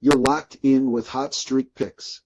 You're locked in with Hot Streak Picks,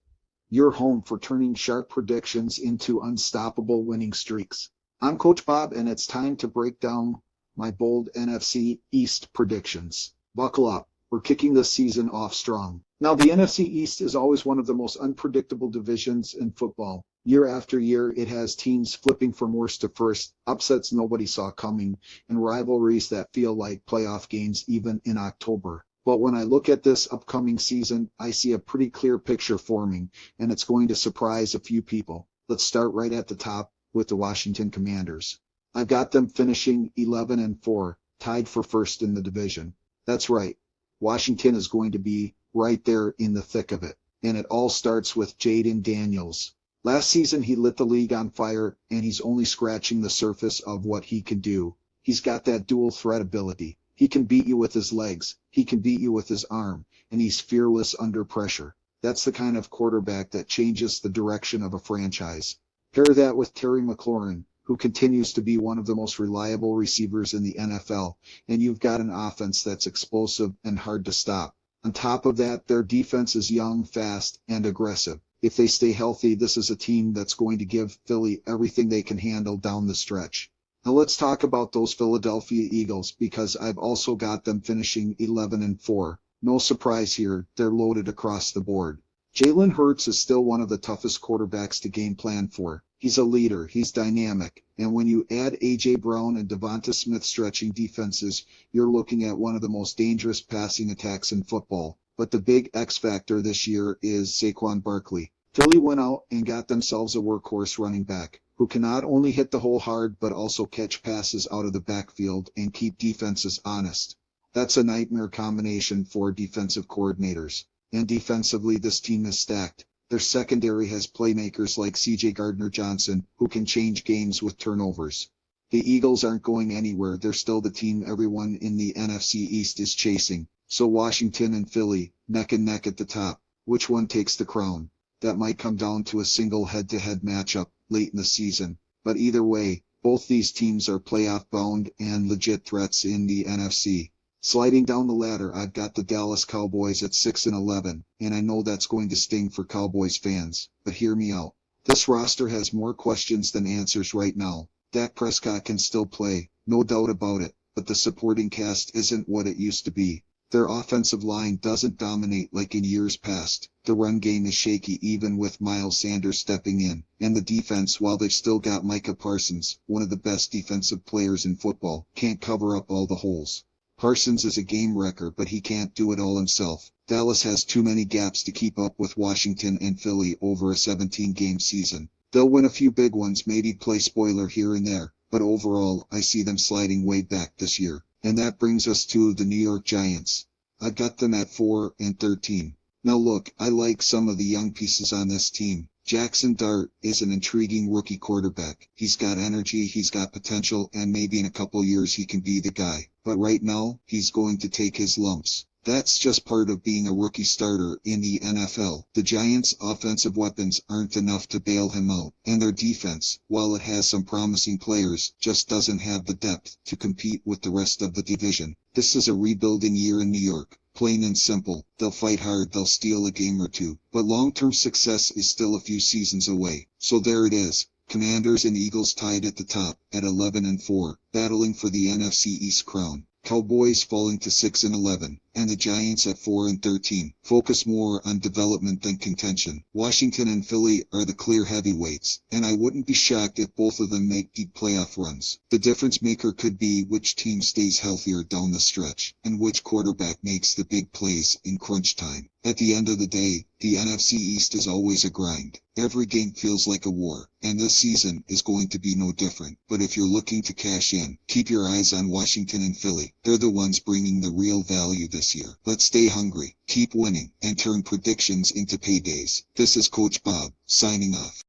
your home for turning sharp predictions into unstoppable winning streaks. I'm Coach Bob, and it's time to break down my bold NFC East predictions. Buckle up. We're kicking the season off strong. Now, the NFC East is always one of the most unpredictable divisions in football. Year after year, it has teams flipping from worst to first, upsets nobody saw coming, and rivalries that feel like playoff games even in October. But when I look at this upcoming season, I see a pretty clear picture forming, and it's going to surprise a few people. Let's start right at the top with the Washington Commanders. I've got them finishing 11-4, tied for first in the division. That's right. Washington is going to be right there in the thick of it. And it all starts with Jaden Daniels. Last season, he lit the league on fire, and he's only scratching the surface of what he can do. He's got that dual threat ability. He can beat you with his legs, he can beat you with his arm, and he's fearless under pressure. That's the kind of quarterback that changes the direction of a franchise. Pair that with Terry McLaurin, who continues to be one of the most reliable receivers in the NFL, and you've got an offense that's explosive and hard to stop. On top of that, their defense is young, fast, and aggressive. If they stay healthy, this is a team that's going to give Philly everything they can handle down the stretch. Now let's talk about those Philadelphia Eagles, because I've also got them finishing 11-4. No surprise here, they're loaded across the board. Jalen Hurts is still one of the toughest quarterbacks to game plan for. He's a leader, he's dynamic, and when you add A.J. Brown and Devonta Smith stretching defenses, you're looking at one of the most dangerous passing attacks in football. But the big X factor this year is Saquon Barkley. Philly went out and got themselves a workhorse running back who can not only hit the hole hard but also catch passes out of the backfield and keep defenses honest. That's a nightmare combination for defensive coordinators. And defensively, this team is stacked. Their secondary has playmakers like C.J. Gardner-Johnson, who can change games with turnovers. The Eagles aren't going anywhere. They're still the team everyone in the NFC East is chasing. So Washington and Philly, neck and neck at the top. Which one takes the crown? That might come down to a single head-to-head matchup late in the season. But either way, both these teams are playoff-bound and legit threats in the NFC. Sliding down the ladder, I've got the Dallas Cowboys at 6-11, and I know that's going to sting for Cowboys fans, but hear me out. This roster has more questions than answers right now. Dak Prescott can still play, no doubt about it, but the supporting cast isn't what it used to be. Their offensive line doesn't dominate like in years past. The run game is shaky even with Miles Sanders stepping in. And the defense, while they've still got Micah Parsons, one of the best defensive players in football, can't cover up all the holes. Parsons is a game wrecker, but he can't do it all himself. Dallas has too many gaps to keep up with Washington and Philly over a 17-game season. They'll win a few big ones, maybe play spoiler here and there, but overall, I see them sliding way back this year. And that brings us to the New York Giants. I've got them at 4-13. Now look, I like some of the young pieces on this team. Jackson Dart is an intriguing rookie quarterback. He's got energy, he's got potential, and maybe in a couple years he can be the guy. But right now, he's going to take his lumps. That's just part of being a rookie starter in the NFL. The Giants' offensive weapons aren't enough to bail him out, and their defense, while it has some promising players, just doesn't have the depth to compete with the rest of the division. This is a rebuilding year in New York. Plain and simple. They'll fight hard, they'll steal a game or two, but long-term success is still a few seasons away. So there it is. Commanders and Eagles tied at the top at 11-4, battling for the NFC East crown. Cowboys falling to 6-11, and the Giants at 4-13. Focus more on development than contention. Washington and Philly are the clear heavyweights, and I wouldn't be shocked if both of them make deep playoff runs. The difference maker could be which team stays healthier down the stretch, and which quarterback makes the big plays in crunch time. At the end of the day, the NFC East is always a grind. Every game feels like a war, and this season is going to be no different. But if you're looking to cash in, keep your eyes on Washington and Philly. They're the ones bringing the real value this year. Let's stay hungry, keep winning, and turn predictions into paydays. This is Coach Bob, signing off.